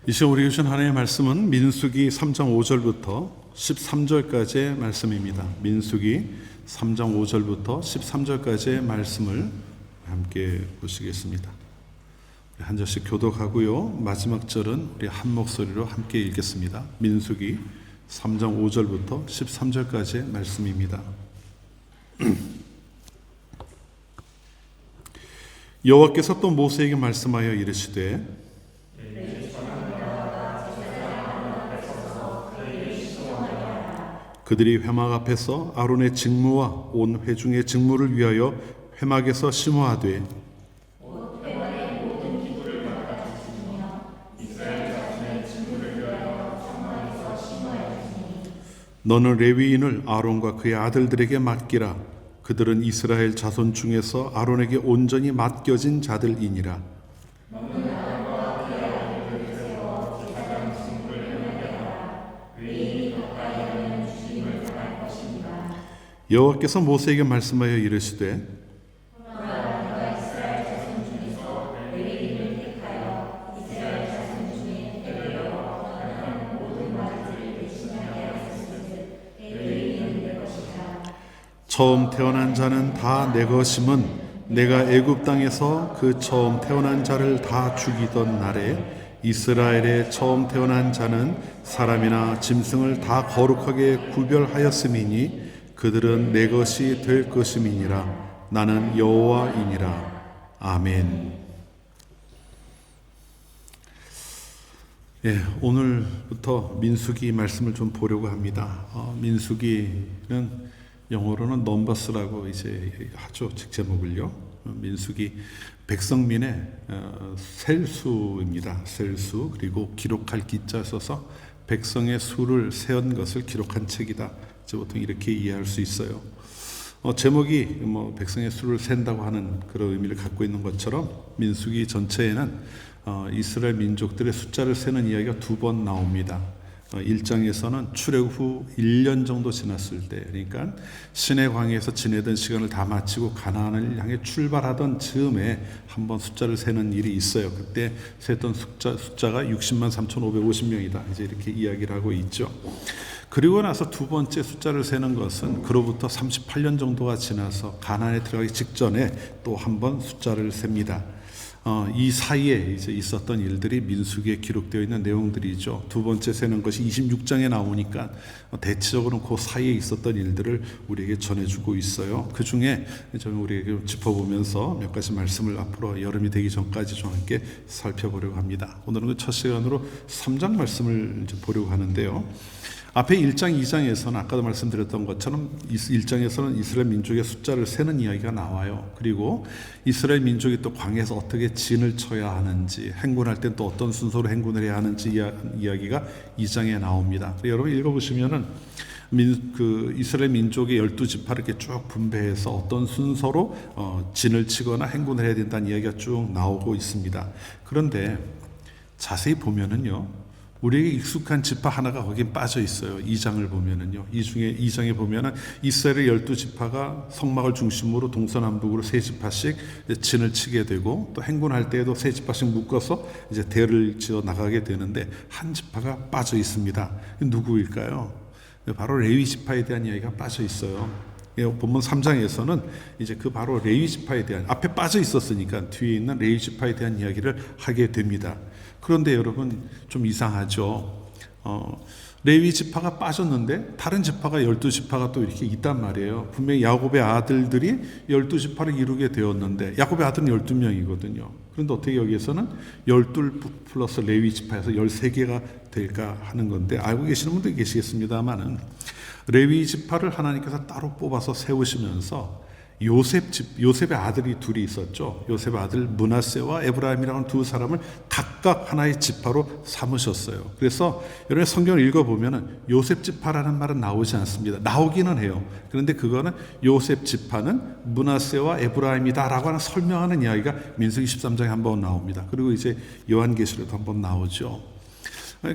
이 시간 우리에게 주신 하나님의 말씀은 민수기 3장 5절부터 13절까지의 말씀입니다. 민수기 3장 5절부터 13절까지의 말씀을 함께 보시겠습니다. 한 절씩 교독하고요. 마지막 절은 우리 한 목소리로 함께 읽겠습니다. 민수기 3장 5절부터 13절까지의 말씀입니다. 여호와께서 또 모세에게 말씀하여 이르시되 그들이 회막 앞에서 아론의 직무와 온 회중의 직무를 위하여 회막에서 심호하되 너는 레위인을 아론과 그의 아들들에게 맡기라. 그들은 이스라엘 자손 중에서 아론에게 온전히 맡겨진 자들이니라. 여호와께서 모세에게 말씀하여 이르시되 처음 태어난 자는 다 내 것임은 내가 애굽 땅에서 그 처음 태어난 자를 다 죽이던 날에 이스라엘의 처음 태어난 자는 사람이나 짐승을 다 거룩하게 구별하였음이니 그들은 내 것이 될 것임이니라. 나는 여호와이니라. 아멘. 오늘부터 민수기 말씀을 좀 보려고 합니다. 민수기는 영어로는 넘버스라고 이제 하죠. 책 제목을요. 민수기 백성민의 셀수입니다. 셀수. 그리고 기록할 기자 써서 백성의 수를 세운 것을 기록한 책이다. 보통 이렇게 이해할 수 있어요. 제목이 백성의 수를 센다고 하는 그런 의미를 갖고 있는 것처럼 민수기 전체에는 이스라엘 민족들의 숫자를 세는 이야기가 두 번 나옵니다. 1장에서는 출애굽 후 1년 정도 지났을 때, 그러니까 시내광야에서 지내던 시간을 다 마치고 가나안을 향해 출발하던 즈음에 한번 숫자를 세는 일이 있어요. 그때 셌던 숫자가 60만 3,550명이다. 이제 이렇게 이야기를 하고 있죠. 그리고 나서 두 번째 숫자를 세는 것은 그로부터 38년 정도가 지나서 가나안에 들어가기 직전에 또 한 번 숫자를 셉니다. 이 사이에 이제 있었던 일들이 민수기에 기록되어 있는 내용들이죠. 두 번째 세는 것이 26장에 나오니까 대체적으로 그 사이에 있었던 일들을 우리에게 전해주고 있어요. 그 중에 저는 우리에게 짚어보면서 몇 가지 말씀을 앞으로 여름이 되기 전까지 좀 함께 살펴보려고 합니다. 오늘은 그 첫 시간으로 3장 말씀을 이제 보려고 하는데요. 앞에 1장, 2장에서는 아까도 말씀드렸던 것처럼 1장에서는 이스라엘 민족의 숫자를 세는 이야기가 나와요. 그리고 이스라엘 민족이 또 광야에서 어떻게 진을 쳐야 하는지, 행군할 땐 또 어떤 순서로 행군을 해야 하는지 이야기가 2장에 나옵니다. 여러분 읽어보시면은 이스라엘 민족의 12지파를 이렇게 쭉 분배해서 어떤 순서로 진을 치거나 행군을 해야 된다는 이야기가 쭉 나오고 있습니다. 그런데 자세히 보면은요, 우리에게 익숙한 지파 하나가 거기에 빠져 있어요. 2장을 보면은요. 이 중에 2장에 보면은 이스라엘의 12지파가 성막을 중심으로 동서남북으로 3지파씩 진을 치게 되고 또 행군할 때에도 3지파씩 묶어서 이제 대를 지어 나가게 되는데 한 지파가 빠져 있습니다. 누구일까요? 바로 레위 지파에 대한 이야기가 빠져 있어요. 본문 3장에서는 이제 그 바로 레위 지파에 대한, 앞에 빠져 있었으니까 뒤에 있는 레위 지파에 대한 이야기를 하게 됩니다. 그런데 여러분 좀 이상하죠. 레위 지파가 빠졌는데 다른 지파가 12지파가 또 이렇게 있단 말이에요. 분명히 야곱의 아들들이 12지파를 이루게 되었는데 야곱의 아들은 12명이거든요. 그런데 어떻게 여기에서는 12 플러스 레위 지파에서 13개가 될까 하는 건데, 알고 계시는 분도 계시겠습니다만은 레위 지파를 하나님께서 따로 뽑아서 세우시면서 요셉의 아들이 둘이 있었죠. 요셉의 아들 므낫세와 에브라임이라는 두 사람을 각각 하나의 지파로 삼으셨어요. 그래서 여러분 성경을 읽어보면 요셉 지파라는 말은 나오지 않습니다. 나오기는 해요. 그런데 그거는 요셉 지파는 므낫세와 에브라임이다라고 하는 설명하는 이야기가 민수기 13장에 한번 나옵니다. 그리고 이제 요한계시록에도 한번 나오죠.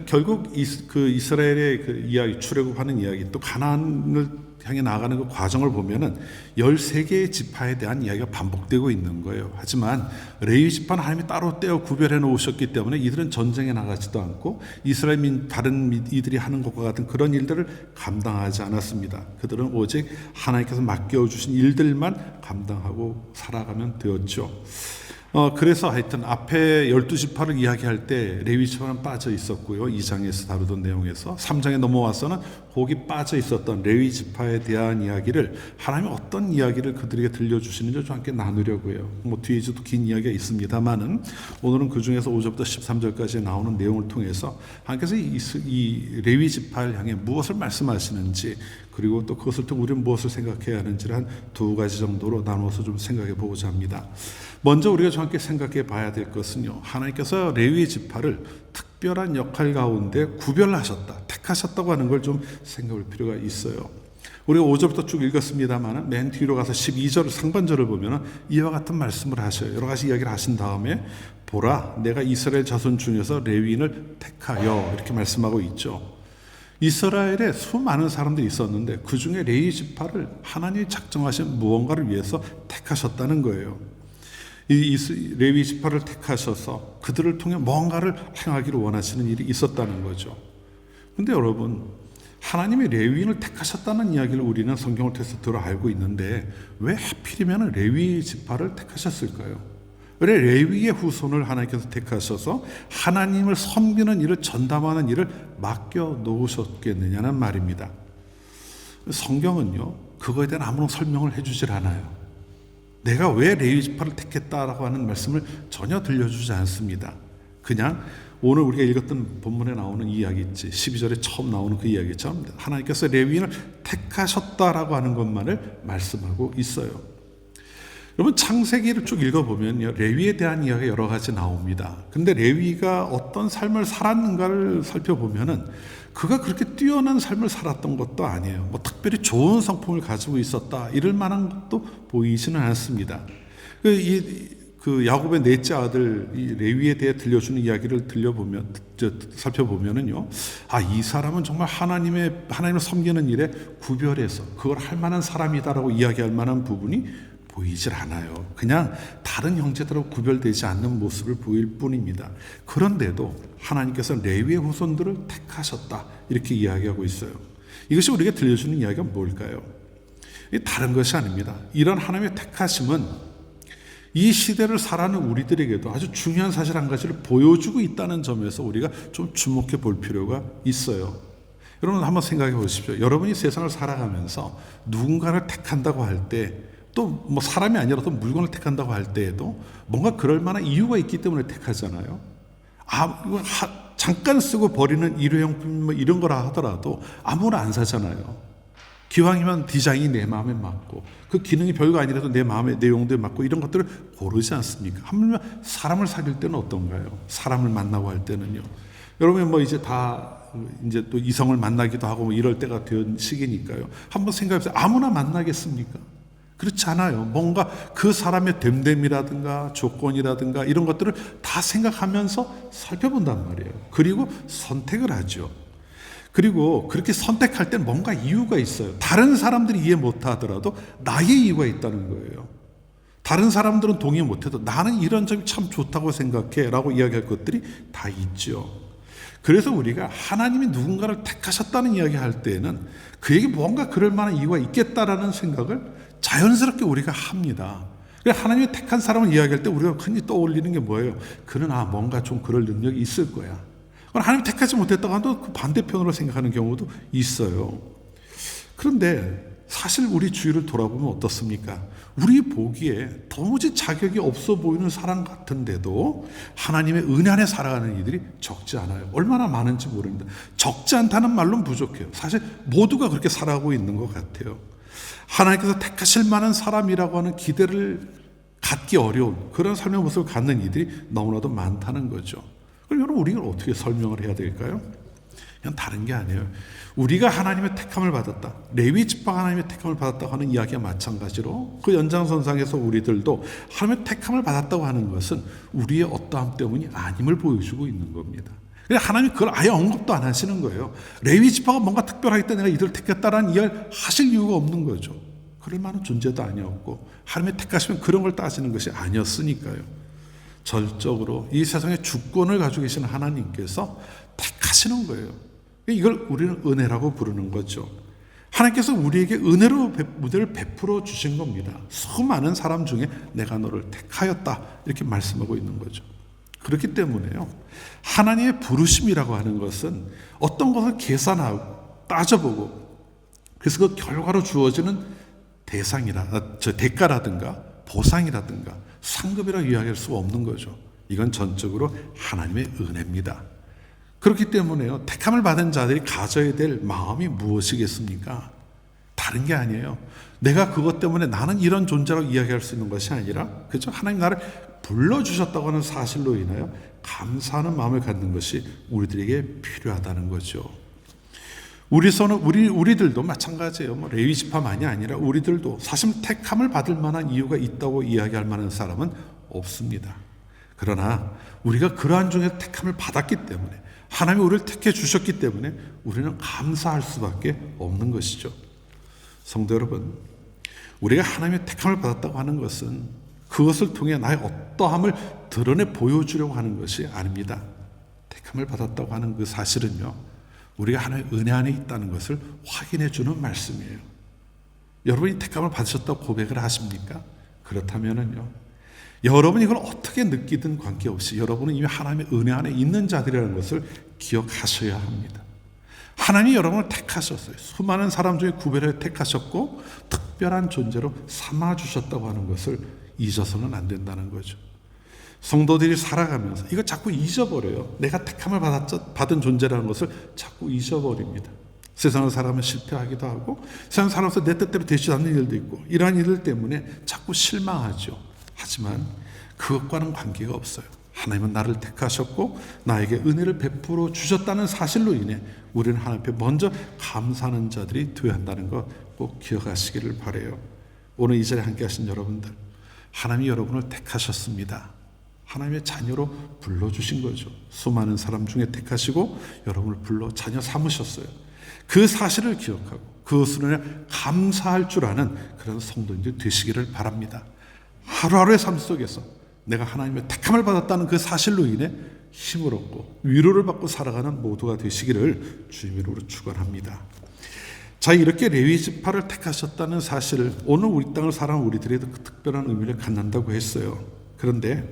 결국 그 이스라엘의 그 이야기, 출애굽하는 이야기, 또 가나안을 향해 나아가는 그 과정을 보면은 13개의 지파에 대한 이야기가 반복되고 있는 거예요. 하지만 레위 지파는 하나님이 따로 떼어 구별해 놓으셨기 때문에 이들은 전쟁에 나가지도 않고 이스라엘 다른 이들이 하는 것과 같은 그런 일들을 감당하지 않았습니다. 그들은 오직 하나님께서 맡겨주신 일들만 감당하고 살아가면 되었죠. 그래서 하여튼 앞에 12지파를 이야기할 때 레위 지파는 빠져 있었고요. 2장에서 다루던 내용에서 3장에 넘어와서는 거기 빠져 있었던 레위 지파에 대한 이야기를 하나님이 어떤 이야기를 그들에게 들려주시는지 좀 함께 나누려고 해요. 뒤에도 긴 이야기가 있습니다만은 오늘은 그 중에서 5절부터 13절까지 나오는 내용을 통해서 하나님께서 이 레위 지파를 향해 무엇을 말씀하시는지, 그리고 또 그것을 통해 우리는 무엇을 생각해야 하는지를 한 2가지 정도로 나누어서 좀 생각해 보고자 합니다. 먼저 우리가 좀 함께 생각해 봐야 될 것은요, 하나님께서 레위 지파를 특별한 역할 가운데 구별하셨다, 택하셨다고 하는 걸 좀 생각할 필요가 있어요. 우리가 5절부터 쭉 읽었습니다만 맨 뒤로 가서 12절 상반절을 보면 이와 같은 말씀을 하셔요. 여러 가지 이야기를 하신 다음에 보라, 내가 이스라엘 자손 중에서 레위인을 택하여, 이렇게 말씀하고 있죠. 이스라엘에 수많은 사람들이 있었는데 그 중에 레위 지파를 하나님이 작정하신 무언가를 위해서 택하셨다는 거예요. 이 레위 지파를 택하셔서 그들을 통해 뭔가를 행하기를 원하시는 일이 있었다는 거죠. 근데 여러분, 하나님이 레위인을 택하셨다는 이야기를 우리는 성경을 통해서 들어 알고 있는데 왜 하필이면 레위 지파를 택하셨을까요? 왜 레위의 후손을 하나님께서 택하셔서 하나님을 섬기는 일을 전담하는 일을 맡겨 놓으셨겠느냐는 말입니다. 성경은요, 그거에 대한 아무런 설명을 해주질 않아요. 내가 왜 레위 지파를 택했다라고 하는 말씀을 전혀 들려주지 않습니다. 그냥 오늘 우리가 읽었던 본문에 나오는 이야기 있지, 12절에 처음 나오는 그 이야기처럼 하나님께서 레위인을 택하셨다라고 하는 것만을 말씀하고 있어요. 여러분, 창세기를 쭉 읽어보면요, 레위에 대한 이야기가 여러 가지 나옵니다. 근데 레위가 어떤 삶을 살았는가를 살펴보면은 그가 그렇게 뛰어난 삶을 살았던 것도 아니에요. 특별히 좋은 성품을 가지고 있었다, 이럴 만한 것도 보이지는 않습니다. 그 야곱의 넷째 아들 이 레위에 대해 들려주는 이야기를 살펴보면은요, 이 사람은 정말 하나님을 섬기는 일에 구별해서 그걸 할 만한 사람이다라고 이야기할 만한 부분이 보이질 않아요. 그냥 다른 형제들하고 구별되지 않는 모습을 보일 뿐입니다. 그런데도 하나님께서 레위의 후손들을 택하셨다, 이렇게 이야기하고 있어요. 이것이 우리가 들려주는 이야기가 뭘까요? 다른 것이 아닙니다. 이런 하나님의 택하심은 이 시대를 살아가는 우리들에게도 아주 중요한 사실 한 가지를 보여주고 있다는 점에서 우리가 좀 주목해 볼 필요가 있어요. 여러분, 한번 생각해 보십시오. 여러분이 세상을 살아가면서 누군가를 택한다고 할 때, 또 사람이 아니라도 물건을 택한다고 할 때에도 뭔가 그럴 만한 이유가 있기 때문에 택하잖아요. 잠깐 쓰고 버리는 일회용품 이런 거라 하더라도 아무나 안 사잖아요. 기왕이면 디자인이 내 마음에 맞고 그 기능이 별거 아니라도 내 마음의 내용도에 맞고 이런 것들을 고르지 않습니까? 하물며 사람을 사귈 때는 어떤가요? 사람을 만나고 할 때는요. 여러분, 이제 또 이성을 만나기도 하고 이럴 때가 된 시기니까요. 한번 생각해보세요. 아무나 만나겠습니까? 그렇지 않아요. 뭔가 그 사람의 됨됨이라든가 조건이라든가 이런 것들을 다 생각하면서 살펴본단 말이에요. 그리고 선택을 하죠. 그리고 그렇게 선택할 때는 뭔가 이유가 있어요. 다른 사람들이 이해 못하더라도 나의 이유가 있다는 거예요. 다른 사람들은 동의 못해도 나는 이런 점이 참 좋다고 생각해 라고 이야기할 것들이 다 있죠. 그래서 우리가 하나님이 누군가를 택하셨다는 이야기할 때에는 그에게 뭔가 그럴 만한 이유가 있겠다라는 생각을 자연스럽게 우리가 합니다. 하나님이 택한 사람을 이야기할 때 우리가 흔히 떠올리는 게 뭐예요? 그는 뭔가 좀 그럴 능력이 있을 거야. 하나님 택하지 못했다고 하도 그 반대편으로 생각하는 경우도 있어요. 그런데 사실 우리 주위를 돌아보면 어떻습니까? 우리 보기에 도무지 자격이 없어 보이는 사람 같은데도 하나님의 은혜 안에 살아가는 이들이 적지 않아요. 얼마나 많은지 모릅니다. 적지 않다는 말로는 부족해요. 사실 모두가 그렇게 살아가고 있는 것 같아요. 하나님께서 택하실 만한 사람이라고 하는 기대를 갖기 어려운 그런 삶의 모습을 갖는 이들이 너무나도 많다는 거죠. 그럼 여러분, 우리가 어떻게 설명을 해야 될까요? 그냥 다른 게 아니에요. 우리가 하나님의 택함을 받았다, 레위 지파가 하나님의 택함을 받았다고 하는 이야기와 마찬가지로 그 연장선상에서 우리들도 하나님의 택함을 받았다고 하는 것은 우리의 어떠함 때문이 아님을 보여주고 있는 겁니다. 하나님이 그걸 아예 언급도 안 하시는 거예요. 레위 지파가 뭔가 특별하기 때문에 내가 이들을 택했다라는 이야기를 하실 이유가 없는 거죠. 그럴 만한 존재도 아니었고 하나님의 택하시면 그런 걸 따지는 것이 아니었으니까요. 절적으로 이 세상의 주권을 가지고 계시는 하나님께서 택하시는 거예요. 이걸 우리는 은혜라고 부르는 거죠. 하나님께서 우리에게 은혜를 베풀어 주신 겁니다. 수많은 사람 중에 내가 너를 택하였다 이렇게 말씀하고 있는 거죠. 그렇기 때문에요, 하나님의 부르심이라고 하는 것은 어떤 것을 계산하고 따져보고 그래서 그 결과로 주어지는 대가라든가 보상이라든가 상급이라고 이야기할 수가 없는 거죠. 이건 전적으로 하나님의 은혜입니다. 그렇기 때문에요, 택함을 받은 자들이 가져야 될 마음이 무엇이겠습니까? 다른 게 아니에요. 내가 그것 때문에 나는 이런 존재라고 이야기할 수 있는 것이 아니라, 그죠? 하나님 나를 불러주셨다고 하는 사실로 인하여 감사하는 마음을 갖는 것이 우리들에게 필요하다는 거죠. 우리들도 마찬가지예요. 레위 지파만이 아니라 우리들도 사실 택함을 받을 만한 이유가 있다고 이야기할 만한 사람은 없습니다. 그러나 우리가 그러한 중에 택함을 받았기 때문에, 하나님이 우리를 택해 주셨기 때문에 우리는 감사할 수밖에 없는 것이죠. 성도 여러분, 우리가 하나님의 택함을 받았다고 하는 것은 그것을 통해 나의 어떠함을 드러내 보여주려고 하는 것이 아닙니다. 택함을 받았다고 하는 그 사실은요, 우리가 하나님의 은혜 안에 있다는 것을 확인해 주는 말씀이에요. 여러분이 택함을 받으셨다고 고백을 하십니까? 그렇다면은요, 여러분이 이걸 어떻게 느끼든 관계없이 여러분은 이미 하나님의 은혜 안에 있는 자들이라는 것을 기억하셔야 합니다. 하나님이 여러분을 택하셨어요. 수많은 사람 중에 구별해 택하셨고 특별한 존재로 삼아주셨다고 하는 것을 잊어서는 안 된다는 거죠. 성도들이 살아가면서 이거 자꾸 잊어버려요. 내가 택함을 받은 존재라는 것을 자꾸 잊어버립니다. 세상을 살아가면 실패하기도 하고 세상 살아서 내 뜻대로 되지 않는 일도 있고 이러한 일들 때문에 자꾸 실망하죠. 하지만 그것과는 관계가 없어요. 하나님은 나를 택하셨고 나에게 은혜를 베풀어 주셨다는 사실로 인해 우리는 하나님 앞에 먼저 감사하는 자들이 되어야 한다는 것 꼭 기억하시기를 바라요. 오늘 이 자리에 함께 하신 여러분들, 하나님이 여러분을 택하셨습니다. 하나님의 자녀로 불러주신 거죠. 수많은 사람 중에 택하시고 여러분을 불러 자녀 삼으셨어요. 그 사실을 기억하고 그것으로 인해 감사할 줄 아는 그런 성도님들 되시기를 바랍니다. 하루하루의 삶 속에서 내가 하나님의 택함을 받았다는 그 사실로 인해 힘을 얻고 위로를 받고 살아가는 모두가 되시기를 주님의 이름으로 축원합니다. 자, 이렇게 레위 지파를 택하셨다는 사실을 오늘 우리 땅을 살아가는 우리들에도 그 특별한 의미를 갖는다고 했어요. 그런데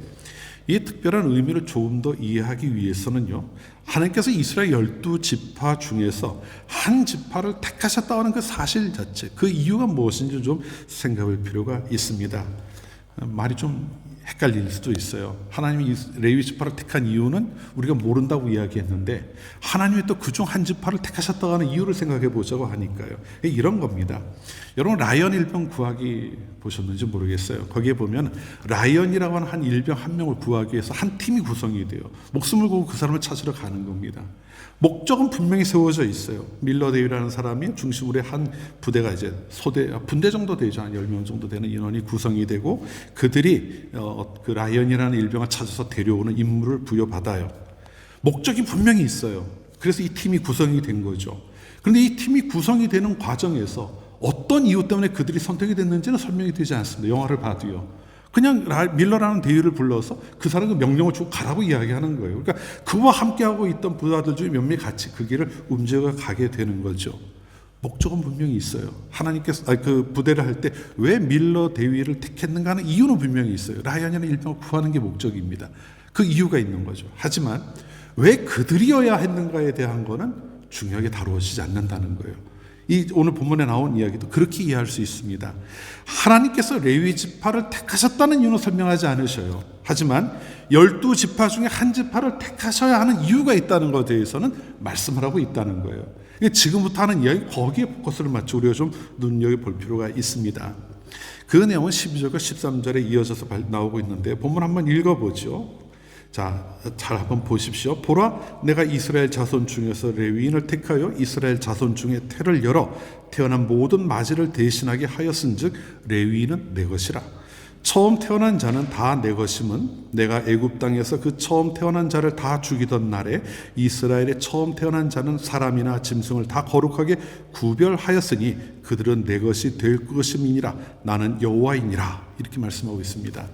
이 특별한 의미를 조금 더 이해하기 위해서는요, 하나님께서 이스라엘 12지파 중에서 한 지파를 택하셨다고 하는 그 사실 자체, 그 이유가 무엇인지 좀 생각할 필요가 있습니다. 말이 좀 헷갈릴 수도 있어요. 하나님이 레위 지파를 택한 이유는 우리가 모른다고 이야기했는데 하나님이 또 그중 한 지파를 택하셨다고 하는 이유를 생각해 보자고 하니까요. 이런 겁니다. 여러분 라이언 일병 구하기 보셨는지 모르겠어요. 거기에 보면 라이언이라고 하는 한 일병 한 명을 구하기 위해서 한 팀이 구성이 돼요. 목숨을 걸고 그 사람을 찾으러 가는 겁니다. 목적은 분명히 세워져 있어요. 밀러 데이라는 사람이 중심으로 한 부대가 이제 분대 정도 되죠. 한 10명 정도 되는 인원이 구성이 되고 그들이 그 라이언이라는 일병을 찾아서 데려오는 임무를 부여받아요. 목적이 분명히 있어요. 그래서 이 팀이 구성이 된 거죠. 그런데 이 팀이 구성이 되는 과정에서 어떤 이유 때문에 그들이 선택이 됐는지는 설명이 되지 않습니다. 영화를 봐도요. 그냥 밀러라는 대위를 불러서 그 사람에게 명령을 주고 가라고 이야기하는 거예요. 그러니까 그와 함께하고 있던 부하들 중에 몇몇 같이 그 길을 움직여 가게 되는 거죠. 목적은 분명히 있어요. 하나님께서 그 부대를 할 때 왜 밀러 대위를 택했는가 하는 이유는 분명히 있어요. 라이언이라는 일병을 구하는 게 목적입니다. 그 이유가 있는 거죠. 하지만 왜 그들이어야 했는가에 대한 거는 중요하게 다루어지지 않는다는 거예요. 이 오늘 본문에 나온 이야기도 그렇게 이해할 수 있습니다. 하나님께서 레위 지파를 택하셨다는 이유는 설명하지 않으셔요. 하지만 12지파 중에 한 지파를 택하셔야 하는 이유가 있다는 것에 대해서는 말씀을 하고 있다는 거예요. 지금부터 하는 이야기 거기에 포커스를 맞춰 우리가 좀 눈여겨볼 필요가 있습니다. 그 내용은 12절과 13절에 이어져서 나오고 있는데 본문 한번 읽어보죠. 자, 잘 한번 보십시오. 보라, 내가 이스라엘 자손 중에서 레위인을 택하여 이스라엘 자손 중에 태를 열어 태어난 모든 마지를 대신하게 하였은즉 레위인은 내 것이라. 처음 태어난 자는 다 내 것임은 내가 애굽 땅에서 그 처음 태어난 자를 다 죽이던 날에 이스라엘의 처음 태어난 자는 사람이나 짐승을 다 거룩하게 구별하였으니 그들은 내 것이 될 것임이니라. 나는 여호와이니라. 이렇게 말씀하고 있습니다.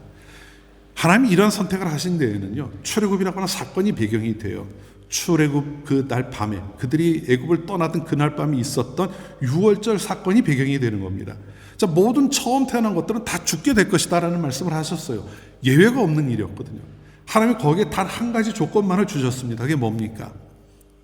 하나님이 이런 선택을 하신 데에는요, 출애굽이라고 하는 사건이 배경이 돼요. 출애굽 그 날 밤에 그들이 애굽을 떠나던 그날 밤에 있었던 유월절 사건이 배경이 되는 겁니다. 자, 모든 처음 태어난 것들은 다 죽게 될 것이다라는 말씀을 하셨어요. 예외가 없는 일이었거든요. 하나님이 거기에 단 한 가지 조건만을 주셨습니다. 그게 뭡니까?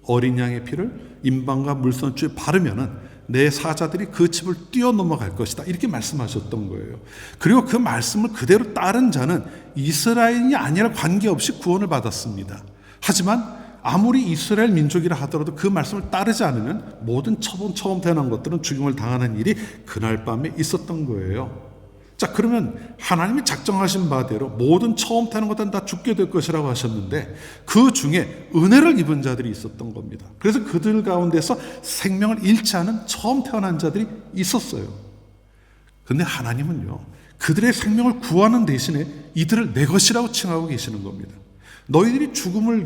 어린 양의 피를 임방과 물선주에 바르면은 내 사자들이 그 칩을 뛰어넘어갈 것이다. 이렇게 말씀하셨던 거예요. 그리고 그 말씀을 그대로 따른 자는 이스라엘이 아니라 관계없이 구원을 받았습니다. 하지만 아무리 이스라엘 민족이라 하더라도 그 말씀을 따르지 않으면 모든 처음 태어난 것들은 죽임을 당하는 일이 그날 밤에 있었던 거예요. 자, 그러면 하나님이 작정하신 바대로 모든 처음 태어난 것들은 다 죽게 될 것이라고 하셨는데 그 중에 은혜를 입은 자들이 있었던 겁니다. 그래서 그들 가운데서 생명을 잃지 않은 처음 태어난 자들이 있었어요. 그런데 하나님은요, 그들의 생명을 구하는 대신에 이들을 내 것이라고 칭하고 계시는 겁니다. 너희들이 죽음을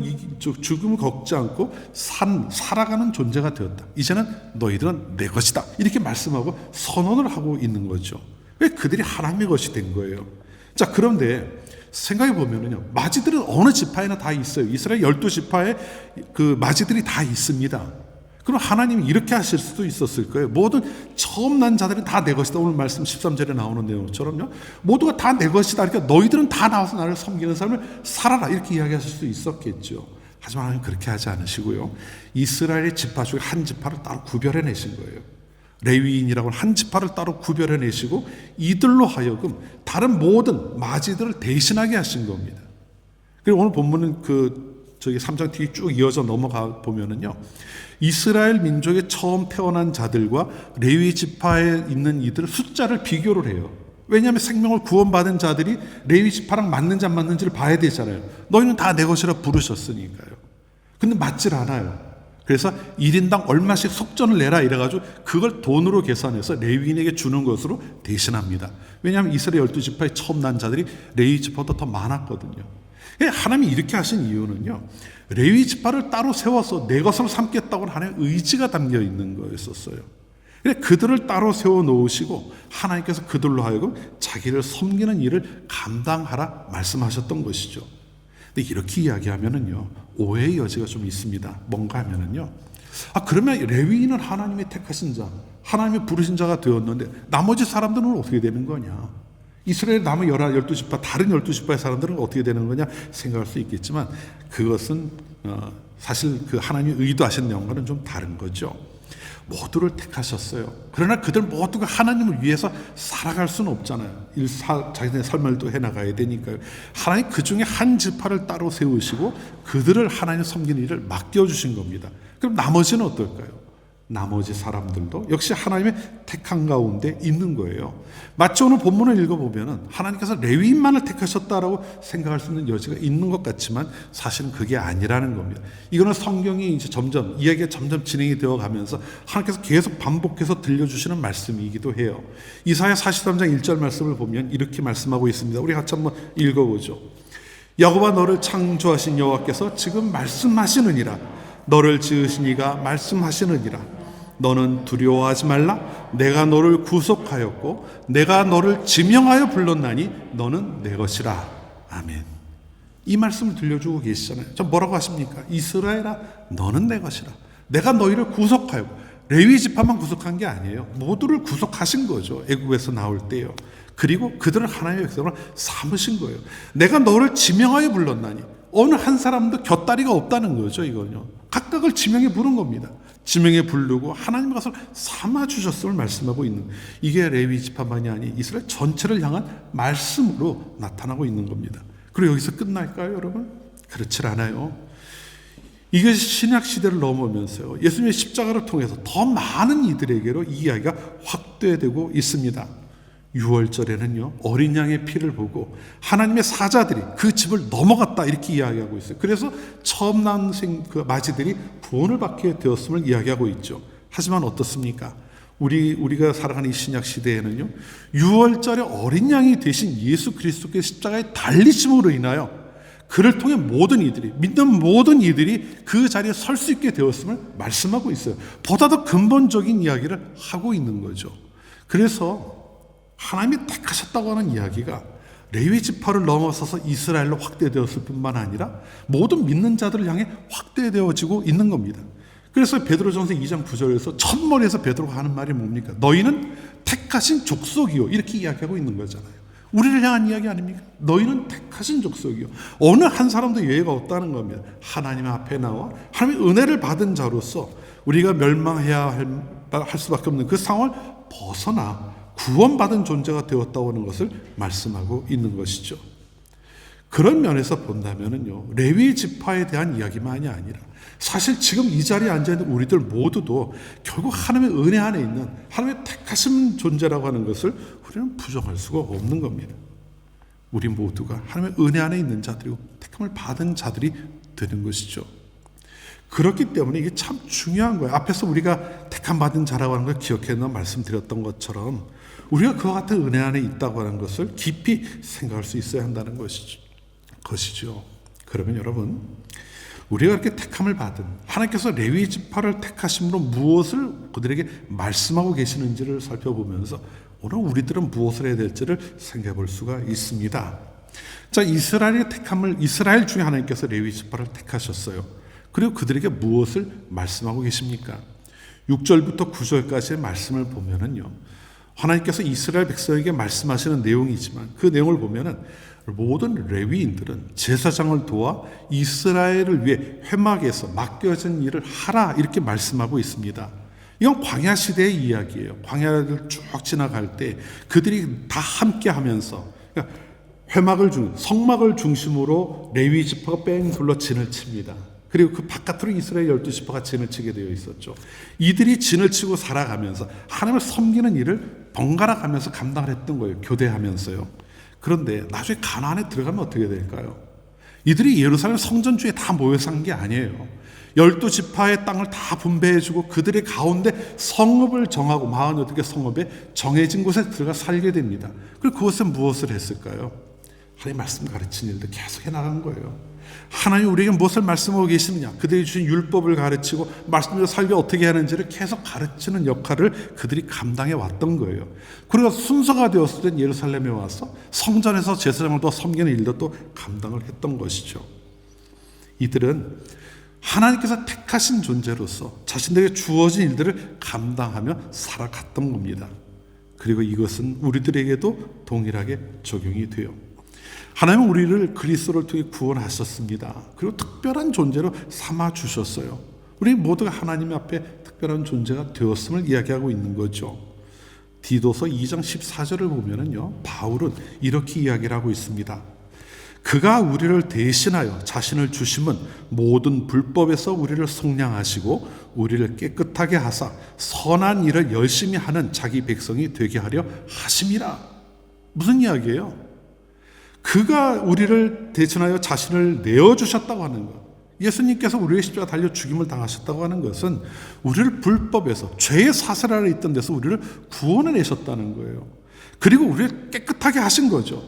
겪지 않고 살아가는 존재가 되었다. 이제는 너희들은 내 것이다. 이렇게 말씀하고 선언을 하고 있는 거죠. 왜? 그들이 하나님의 것이 된 거예요. 자, 그런데 생각해 보면은요, 마지들은 어느 지파에나 다 있어요. 이스라엘 12지파에 그 마지들이 다 있습니다. 그럼 하나님이 이렇게 하실 수도 있었을 거예요. 모든 처음 난 자들은 다 내 것이다. 오늘 말씀 13절에 나오는 내용처럼요, 모두가 다 내 것이다. 그러니까 너희들은 다 나와서 나를 섬기는 삶을 살아라. 이렇게 이야기하실 수 있었겠죠. 하지만 하나님 그렇게 하지 않으시고요, 이스라엘의 지파 중에 한 지파를 따로 구별해 내신 거예요. 레위인이라고 하는 한 지파를 따로 구별해 내시고 이들로 하여금 다른 모든 마지들을 대신하게 하신 겁니다. 그리고 오늘 본문은 저기 3장 뒤에 쭉 이어져 넘어가 보면은요, 이스라엘 민족의 처음 태어난 자들과 레위 지파에 있는 이들 숫자를 비교를 해요. 왜냐하면 생명을 구원받은 자들이 레위 지파랑 맞는지 안 맞는지를 봐야 되잖아요. 너희는 다 내 것이라 부르셨으니까요. 근데 맞질 않아요. 그래서 1인당 얼마씩 속전을 내라 이래가지고 그걸 돈으로 계산해서 레위인에게 주는 것으로 대신합니다. 왜냐하면 이스라엘 12지파의 처음 난 자들이 레위 지파보다 더 많았거든요. 하나님이 이렇게 하신 이유는요, 레위 지파를 따로 세워서 내 것으로 삼겠다고 하는 의지가 담겨 있는 거였었어요. 그들을 따로 세워 놓으시고 하나님께서 그들로 하여금 자기를 섬기는 일을 감당하라 말씀하셨던 것이죠. 근데 이렇게 이야기하면은요, 오해의 여지가 좀 있습니다. 뭔가 하면은요, 그러면 레위인은 하나님이 택하신 자, 하나님이 부르신 자가 되었는데 나머지 사람들은 어떻게 되는 거냐? 이스라엘 남은 12지파, 다른 12지파의 사람들은 어떻게 되는 거냐 생각할 수 있겠지만 그것은 사실 그 하나님이 의도하신 내용과는 좀 다른 거죠. 모두를 택하셨어요. 그러나 그들 모두가 하나님을 위해서 살아갈 수는 없잖아요. 자기네 삶을 또 해나가야 되니까요. 하나님 그 중에 한 지파를 따로 세우시고 그들을 하나님 섬기는 일을 맡겨주신 겁니다. 그럼 나머지는 어떨까요? 나머지 사람들도 역시 하나님의 택한 가운데 있는 거예요. 마치 오늘 본문을 읽어보면 하나님께서 레위인만을 택하셨다라고 생각할 수 있는 여지가 있는 것 같지만 사실은 그게 아니라는 겁니다. 이거는 성경이 이제 이야기가 점점 진행이 되어 가면서 하나님께서 계속 반복해서 들려주시는 말씀이기도 해요. 이사야 43장 1절 말씀을 보면 이렇게 말씀하고 있습니다. 우리 같이 한번 읽어보죠. 여호와 너를 창조하신 여호와께서 지금 말씀하시느니라. 너를 지으신 이가 말씀하시느니라. 너는 두려워하지 말라. 내가 너를 구속하였고 내가 너를 지명하여 불렀나니 너는 내 것이라. 아멘. 이 말씀을 들려주고 계시잖아요. 저 뭐라고 하십니까? 이스라엘아, 너는 내 것이라. 내가 너희를 구속하였고, 레위 지파만 구속한 게 아니에요. 모두를 구속하신 거죠. 애굽에서 나올 때요. 그리고 그들을 하나님의 백성으로 삼으신 거예요. 내가 너를 지명하여 불렀나니, 어느 한 사람도 곁다리가 없다는 거죠. 이거는요, 각각을 지명해 부른 겁니다. 지명해 부르고 하나님 것을 삼아주셨음을 말씀하고 있는, 이게 레위 지파만이 아닌 이스라엘 전체를 향한 말씀으로 나타나고 있는 겁니다. 그리고 여기서 끝날까요, 여러분? 그렇지 않아요. 이게 신약 시대를 넘으면서요, 예수님의 십자가를 통해서 더 많은 이들에게로 이 이야기가 확대되고 있습니다. 6월절에는요, 어린 양의 피를 보고 하나님의 사자들이 그 집을 넘어갔다 이렇게 이야기하고 있어요. 그래서 처음 난 그 마지들이 구원을 받게 되었음을 이야기하고 있죠. 하지만 어떻습니까? 우리가 살아가는 이 신약 시대에는요, 6월절에 어린 양이 되신 예수 그리스도께서 십자가에 달리심으로 인하여 그를 통해 모든 이들이, 믿는 모든 이들이 그 자리에 설 수 있게 되었음을 말씀하고 있어요. 보다 더 근본적인 이야기를 하고 있는 거죠. 그래서 하나님이 택하셨다고 하는 이야기가 레위 지파를 넘어서서 이스라엘로 확대되었을 뿐만 아니라 모든 믿는 자들을 향해 확대되어지고 있는 겁니다. 그래서 베드로전서 2장 9절에서 첫머리에서 베드로가 하는 말이 뭡니까? 너희는 택하신 족속이요, 이렇게 이야기하고 있는 거잖아요. 우리를 향한 이야기 아닙니까? 너희는 택하신 족속이요. 어느 한 사람도 예외가 없다는 겁니다. 하나님 앞에 나와 하나님의 은혜를 받은 자로서 우리가 멸망해야 할 수밖에 없는 그 상황을 벗어나 구원받은 존재가 되었다고 하는 것을 말씀하고 있는 것이죠. 그런 면에서 본다면요, 레위 지파에 대한 이야기만이 아니라 사실 지금 이 자리에 앉아있는 우리들 모두도 결국 하나님의 은혜 안에 있는 하나님의 택하신 존재라고 하는 것을 우리는 부정할 수가 없는 겁니다. 우리 모두가 하나님의 은혜 안에 있는 자들이고 택함을 받은 자들이 되는 것이죠. 그렇기 때문에 이게 참 중요한 거예요. 앞에서 우리가 택함 받은 자라고 하는 걸 기억해서 말씀드렸던 것처럼 우리가 그와 같은 은혜 안에 있다고 하는 것을 깊이 생각할 수 있어야 한다는 것이죠. 그러면 여러분, 우리가 이렇게 택함을 받은 하나님께서 레위 지파를 택하심으로 무엇을 그들에게 말씀하고 계시는지를 살펴보면서 오늘 우리들은 무엇을 해야 될지를 생각해 볼 수가 있습니다. 자, 이스라엘 중에 하나님께서 레위 지파를 택하셨어요. 그리고 그들에게 무엇을 말씀하고 계십니까? 6절부터 9절까지의 말씀을 보면은요, 하나님께서 이스라엘 백성에게 말씀하시는 내용이지만 그 내용을 보면은 모든 레위인들은 제사장을 도와 이스라엘을 위해 회막에서 맡겨진 일을 하라, 이렇게 말씀하고 있습니다. 이건 광야 시대의 이야기예요. 광야를 쭉 지나갈 때 그들이 다 함께 하면서, 그러니까 성막을 중심으로 레위 지파가 뺑 둘러 진을 칩니다. 그리고 그 바깥으로 이스라엘 12지파가 진을 치게 되어 있었죠. 이들이 진을 치고 살아가면서 하나님을 섬기는 일을 번갈아 가면서 감당을 했던 거예요. 교대하면서요. 그런데 나중에 가나안에 들어가면 어떻게 될까요? 이들이 예루살렘 성전 주에 다 모여 산 게 아니에요. 12지파의 땅을 다 분배해주고 그들의 가운데 성읍을 정하고 48개 성읍에 정해진 곳에 들어가 살게 됩니다. 그리고 그곳에 무엇을 했을까요? 하나님 말씀 가르치는 일도 계속 해나간 거예요. 하나님 우리에게 무엇을 말씀하고 계시느냐, 그들이 주신 율법을 가르치고 말씀대로 살기 어떻게 하는지를 계속 가르치는 역할을 그들이 감당해 왔던 거예요. 그리고 순서가 되었을 때 예루살렘에 와서 성전에서 제사장을 또 섬기는 일도 또 감당을 했던 것이죠. 이들은 하나님께서 택하신 존재로서 자신들에게 주어진 일들을 감당하며 살아갔던 겁니다. 그리고 이것은 우리들에게도 동일하게 적용이 돼요. 하나님은 우리를 그리스도를 통해 구원하셨습니다. 그리고 특별한 존재로 삼아 주셨어요. 우리 모두가 하나님 앞에 특별한 존재가 되었음을 이야기하고 있는 거죠. 디도서 2장 14절을 보면은요, 바울은 이렇게 이야기를 하고 있습니다. 그가 우리를 대신하여 자신을 주심은 모든 불법에서 우리를 속량하시고 우리를 깨끗하게 하사 선한 일을 열심히 하는 자기 백성이 되게 하려 하심이라. 무슨 이야기예요? 그가 우리를 대신하여 자신을 내어주셨다고 하는 것, 예수님께서 우리의 십자가 달려 죽임을 당하셨다고 하는 것은 우리를 불법에서 죄의 사슬 아래 있던 데서 우리를 구원해내셨다는 거예요. 그리고 우리를 깨끗하게 하신 거죠.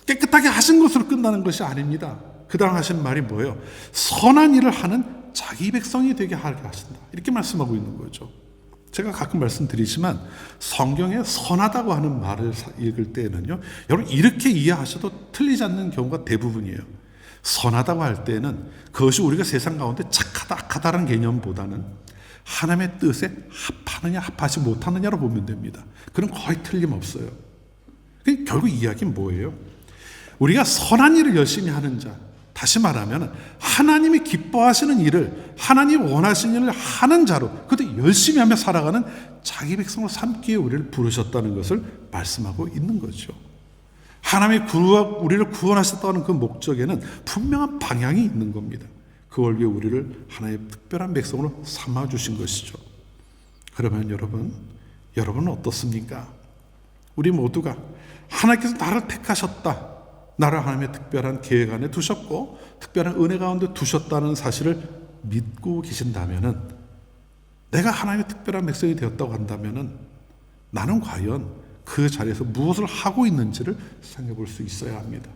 깨끗하게 하신 것으로 끝나는 것이 아닙니다. 그 다음 하신 말이 뭐예요? 선한 일을 하는 자기 백성이 되게 하게 하신다, 이렇게 말씀하고 있는 거죠. 제가 가끔 말씀드리지만 성경에 선하다고 하는 말을 읽을 때는요, 여러분 이렇게 이해하셔도 틀리지 않는 경우가 대부분이에요. 선하다고 할 때는 그것이 우리가 세상 가운데 착하다 악하다라는 개념보다는 하나님의 뜻에 합하느냐 합하지 못하느냐로 보면 됩니다. 그럼 거의 틀림없어요. 결국 이야기는 뭐예요? 우리가 선한 일을 열심히 하는 자, 다시 말하면 하나님이 기뻐하시는 일을, 하나님이 원하시는 일을 하는 자로 그것도 열심히 하며 살아가는 자기 백성을 삼기에 우리를 부르셨다는 것을 말씀하고 있는 거죠. 하나님이 우리를 구원하셨다는 그 목적에는 분명한 방향이 있는 겁니다. 그걸 위해 우리를 하나님의 특별한 백성으로 삼아주신 것이죠. 그러면 여러분은 어떻습니까? 우리 모두가 하나님께서 나를 택하셨다, 나를 하나님의 특별한 계획 안에 두셨고 특별한 은혜 가운데 두셨다는 사실을 믿고 계신다면 내가 하나님의 특별한 백성이 되었다고 한다면은 나는 과연 그 자리에서 무엇을 하고 있는지를 생각해 볼 수 있어야 합니다.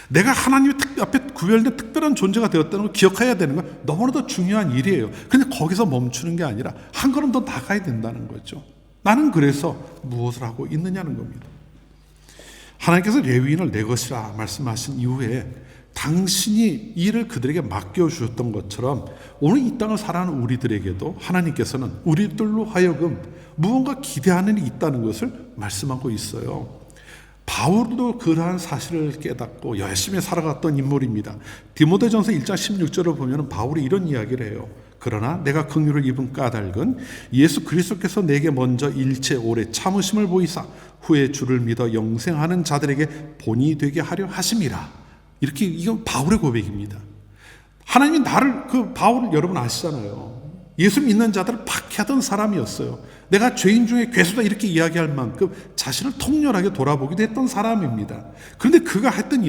내가 하나님 앞에 구별된 특별한 존재가 되었다는 걸 기억해야 되는 건 너무나도 중요한 일이에요. 근데 거기서 멈추는 게 아니라 한 걸음 더 나가야 된다는 거죠. 나는 그래서 무엇을 하고 있느냐는 겁니다. 하나님께서 레위인을 내 것이라 말씀하신 이후에 당신이 일을 그들에게 맡겨주셨던 것처럼 오늘 이 땅을 살아가는 우리들에게도 하나님께서는 우리들로 하여금 무언가 기대하는 일이 있다는 것을 말씀하고 있어요. 바울도 그러한 사실을 깨닫고 열심히 살아갔던 인물입니다. 디모데전서 1장 16절을 보면 바울이 이런 이야기를 해요. 그러나 내가 긍휼을 입은 까닭은 예수 그리스도께서 내게 먼저 일체 오래 참으심을 보이사 후에 주를 믿어 영생하는 자들에게 본이 되게 하려 하심이라. 이렇게 이건 바울의 고백입니다. 하나님이 나를 바울을 여러분 아시잖아요. 예수 믿는 자들을 박해하던 사람이었어요. 내가 죄인 중에 괴수다 이렇게 이야기할 만큼 자신을 통렬하게 돌아보기도 했던 사람입니다. 그런데 그가 하는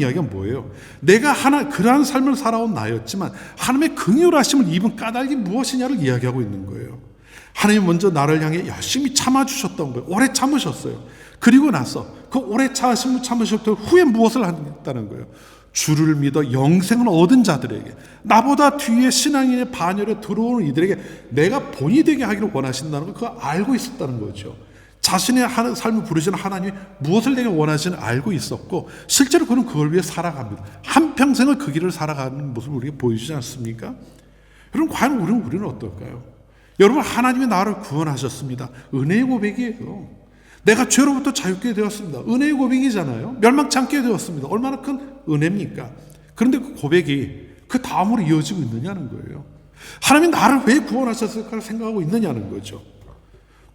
이야기가 뭐예요? 내가 그러한 삶을 살아온 나였지만 하나님의 긍휼하심을 입은 까닭이 무엇이냐를 이야기하고 있는 거예요. 하나님 먼저 나를 향해 열심히 참아주셨던 거예요. 오래 참으셨어요. 그리고 나서 그 오래 참으셨던 후에 무엇을 했다는 거예요? 주를 믿어 영생을 얻은 자들에게, 나보다 뒤에 신앙인의 반열에 들어오는 이들에게 내가 본이 되게 하기를 원하신다는 걸 그거 알고 있었다는 거죠. 자신의 삶을 부르시는 하나님이 무엇을 내게 원하시는지 알고 있었고 실제로 그는 그걸 위해 살아갑니다. 한평생을 그 길을 살아가는 모습을 우리에게 보여주지 않습니까? 여러분 과연 우리는 어떨까요? 여러분 하나님이 나를 구원하셨습니다. 은혜의 고백이에요. 내가 죄로부터 자유케 되었습니다. 은혜의 고백이잖아요. 멸망치 않게 되었습니다. 얼마나 큰 은혜입니까? 그런데 그 고백이 그 다음으로 이어지고 있느냐는 거예요. 하나님이 나를 왜 구원하셨을까 생각하고 있느냐는 거죠.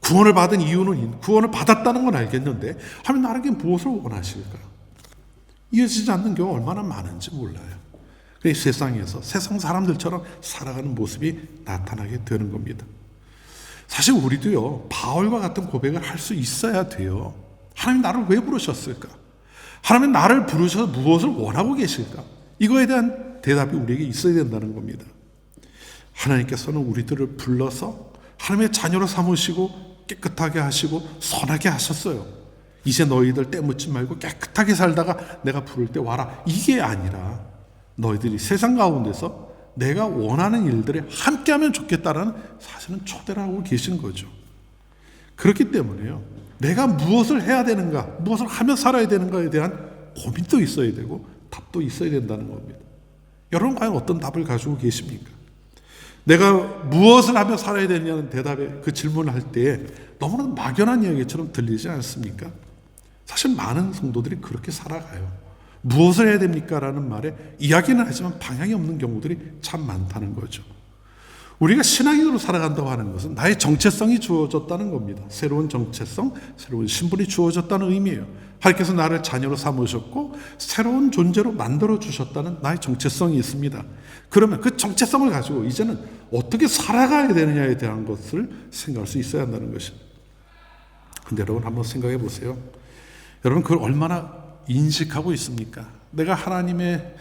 구원을 받은 이유는 구원을 받았다는 건 알겠는데 하나님 나에게 무엇을 원하실까? 이어지지 않는 경우가 얼마나 많은지 몰라요. 그래서 세상에서 세상 사람들처럼 살아가는 모습이 나타나게 되는 겁니다. 사실 우리도요 바울과 같은 고백을 할 수 있어야 돼요. 하나님 나를 왜 부르셨을까? 하나님 나를 부르셔서 무엇을 원하고 계실까? 이거에 대한 대답이 우리에게 있어야 된다는 겁니다. 하나님께서는 우리들을 불러서 하나님의 자녀로 삼으시고 깨끗하게 하시고 선하게 하셨어요. 이제 너희들 때묻지 말고 깨끗하게 살다가 내가 부를 때 와라. 이게 아니라 너희들이 세상 가운데서 내가 원하는 일들에 함께하면 좋겠다라는 사실은 초대를 하고 계신 거죠. 그렇기 때문에요. 내가 무엇을 해야 되는가, 무엇을 하며 살아야 되는가에 대한 고민도 있어야 되고 답도 있어야 된다는 겁니다. 여러분 과연 어떤 답을 가지고 계십니까? 내가 무엇을 하며 살아야 되느냐는 대답에 그 질문을 할 때에 너무나 막연한 이야기처럼 들리지 않습니까? 사실 많은 성도들이 그렇게 살아가요. 무엇을 해야 됩니까? 라는 말에 이야기는 하지만 방향이 없는 경우들이 참 많다는 거죠. 우리가 신앙인으로 살아간다고 하는 것은 나의 정체성이 주어졌다는 겁니다. 새로운 정체성, 새로운 신분이 주어졌다는 의미예요. 하나님께서 나를 자녀로 삼으셨고 새로운 존재로 만들어 주셨다는 나의 정체성이 있습니다. 그러면 그 정체성을 가지고 이제는 어떻게 살아가야 되느냐에 대한 것을 생각할 수 있어야 한다는 것입니다. 근데 여러분 한번 생각해 보세요. 여러분 그걸 얼마나 인식하고 있습니까? 내가 하나님의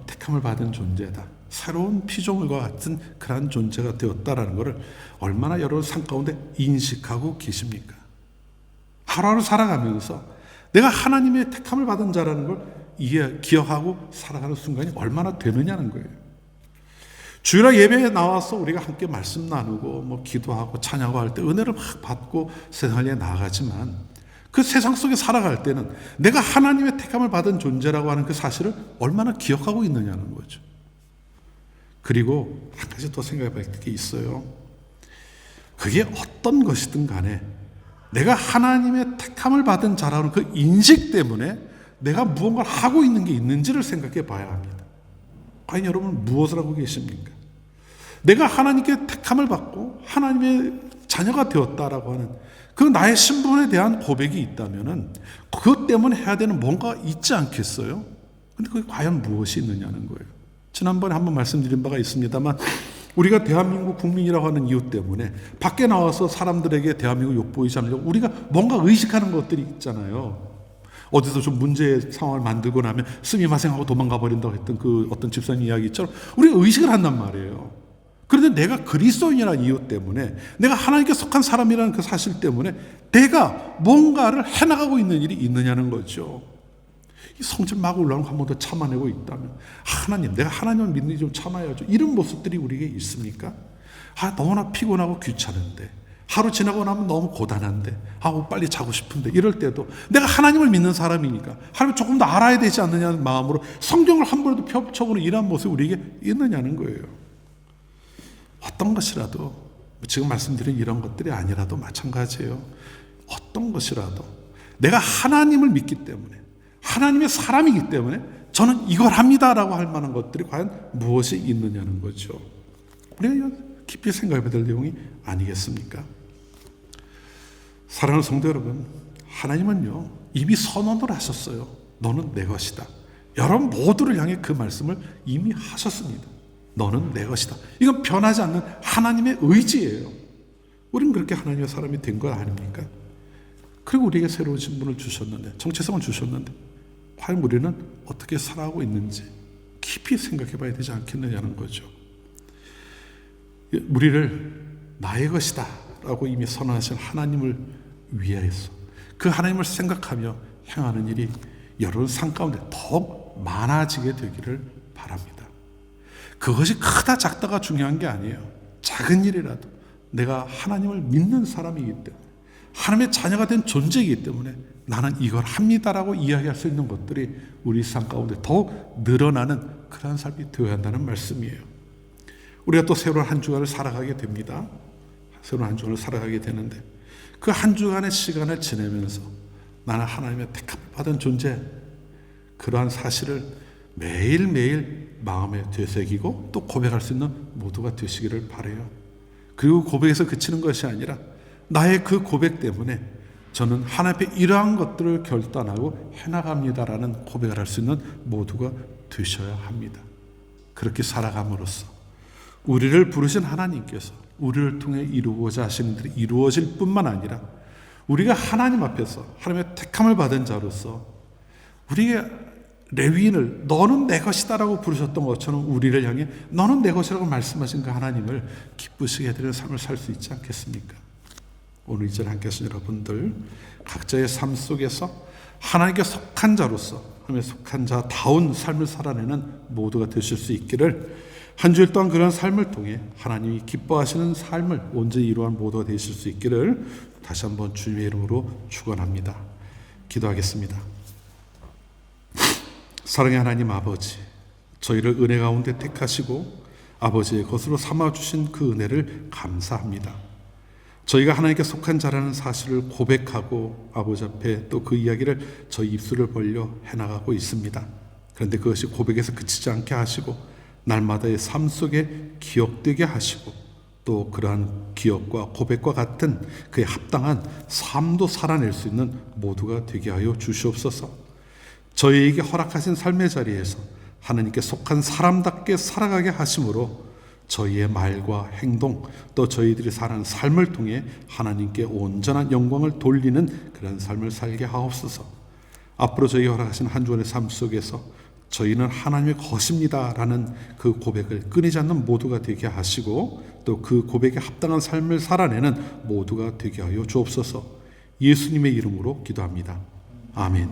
택함을 받은 존재다. 새로운 피조물과 같은 그러한 존재가 되었다라는 것을 얼마나 여러분 삶 가운데 인식하고 계십니까? 하루하루 살아가면서 내가 하나님의 택함을 받은 자라는 걸 기억하고 살아가는 순간이 얼마나 되느냐는 거예요. 주일날 예배에 나와서 우리가 함께 말씀 나누고 기도하고 찬양하고 할 때 은혜를 막 받고 세상에 나아가지만 그 세상 속에 살아갈 때는 내가 하나님의 택함을 받은 존재라고 하는 그 사실을 얼마나 기억하고 있느냐는 거죠. 그리고 한 가지 더 생각해 볼 게 있어요. 그게 어떤 것이든 간에 내가 하나님의 택함을 받은 자라는 그 인식 때문에 내가 무언가를 하고 있는 게 있는지를 생각해 봐야 합니다. 과연 여러분 무엇을 하고 계십니까? 내가 하나님께 택함을 받고 하나님의 자녀가 되었다라고 하는 그 나의 신분에 대한 고백이 있다면은 그것 때문에 해야 되는 뭔가 있지 않겠어요? 근데 그게 과연 무엇이 있느냐는 거예요. 지난번에 한번 말씀드린 바가 있습니다만 우리가 대한민국 국민이라고 하는 이유 때문에 밖에 나와서 사람들에게 대한민국 욕보이지 않으려고 우리가 뭔가 의식하는 것들이 있잖아요. 어디서 좀 문제의 상황을 만들고 나면 스미마생 하고 도망가 버린다고 했던 그 어떤 집사님 이야기처럼 우리가 의식을 한단 말이에요. 그런데 내가 그리스도인이라는 이유 때문에, 내가 하나님께 속한 사람이라는 그 사실 때문에 내가 뭔가를 해나가고 있는 일이 있느냐는 거죠. 이 성질 막 올라오는 거 한 번 더 참아내고 있다면, 하나님, 내가 하나님을 믿는 좀 참아야죠. 이런 모습들이 우리에게 있습니까? 너무나 피곤하고 귀찮은데, 하루 지나고 나면 너무 고단한데, 빨리 자고 싶은데, 이럴 때도 내가 하나님을 믿는 사람이니까 하나님 조금 더 알아야 되지 않느냐는 마음으로 성경을 한 번에도 펼쳐보는 이러한 모습이 우리에게 있느냐는 거예요. 어떤 것이라도, 지금 말씀드린 이런 것들이 아니라도 마찬가지예요. 어떤 것이라도 내가 하나님을 믿기 때문에, 하나님의 사람이기 때문에 저는 이걸 합니다라고 할 만한 것들이 과연 무엇이 있느냐는 거죠. 우리가 깊이 생각해야 될 내용이 아니겠습니까? 사랑하는 성도 여러분, 하나님은요 이미 선언을 하셨어요. 너는 내 것이다. 여러분 모두를 향해 그 말씀을 이미 하셨습니다. 너는 내 것이다. 이건 변하지 않는 하나님의 의지예요. 우리는 그렇게 하나님의 사람이 된 거 아닙니까? 그리고 우리에게 새로운 신분을 주셨는데, 정체성을 주셨는데, 과연 우리는 어떻게 살아가고 있는지 깊이 생각해 봐야 되지 않겠느냐는 거죠. 우리를 나의 것이다 라고 이미 선언하신 하나님을 위하여서 그 하나님을 생각하며 행하는 일이 여러분 삶 가운데 더욱 많아지게 되기를 바랍니다. 그것이 크다 작다가 중요한 게 아니에요. 작은 일이라도 내가 하나님을 믿는 사람이기 때문에, 하나님의 자녀가 된 존재이기 때문에 나는 이걸 합니다라고 이야기할 수 있는 것들이 우리 삶 가운데 더욱 늘어나는 그러한 삶이 되어야 한다는 말씀이에요. 우리가 또 새로운 한 주간을 살아가게 됩니다. 새로운 한 주간을 살아가게 되는데, 그 한 주간의 시간을 지내면서 나는 하나님의 택함을 받은 존재, 그러한 사실을 매일매일 마음에 되새기고 또 고백할 수 있는 모두가 되시기를 바라요. 그리고 고백에서 그치는 것이 아니라 나의 그 고백 때문에 저는 하나님 앞에 이러한 것들을 결단하고 해나갑니다라는 고백을 할 수 있는 모두가 되셔야 합니다. 그렇게 살아감으로써 우리를 부르신 하나님께서 우리를 통해 이루고자 하시는 일이 이루어질 뿐만 아니라, 우리가 하나님 앞에서 하나님의 택함을 받은 자로서 우리의 레위인을 너는 내 것이다 라고 부르셨던 것처럼 우리를 향해 너는 내 것이라고 말씀하신 그 하나님을 기쁘시게 해드리는 삶을 살 수 있지 않겠습니까? 오늘 이 자리에 함께 하신 여러분들, 각자의 삶 속에서 하나님께 속한 자로서 하나님께 속한 자다운 삶을 살아내는 모두가 되실 수 있기를, 한 주일 동안 그런 삶을 통해 하나님이 기뻐하시는 삶을 온전히 이루한 모두가 되실 수 있기를 다시 한번 주님의 이름으로 축원합니다. 기도하겠습니다. 사랑의 하나님 아버지, 저희를 은혜 가운데 택하시고 아버지의 것으로 삼아주신 그 은혜를 감사합니다. 저희가 하나님께 속한 자라는 사실을 고백하고 아버지 앞에 또 그 이야기를 저희 입술을 벌려 해나가고 있습니다. 그런데 그것이 고백에서 그치지 않게 하시고 날마다의 삶 속에 기억되게 하시고, 또 그러한 기억과 고백과 같은 그에 합당한 삶도 살아낼 수 있는 모두가 되게 하여 주시옵소서. 저희에게 허락하신 삶의 자리에서 하나님께 속한 사람답게 살아가게 하심으로 저희의 말과 행동, 또 저희들이 사는 삶을 통해 하나님께 온전한 영광을 돌리는 그런 삶을 살게 하옵소서. 앞으로 저희 허락하신 한 주간의 삶 속에서 저희는 하나님의 것입니다 라는 그 고백을 끊이지 않는 모두가 되게 하시고, 또 그 고백에 합당한 삶을 살아내는 모두가 되게 하여 주옵소서. 예수님의 이름으로 기도합니다. 아멘.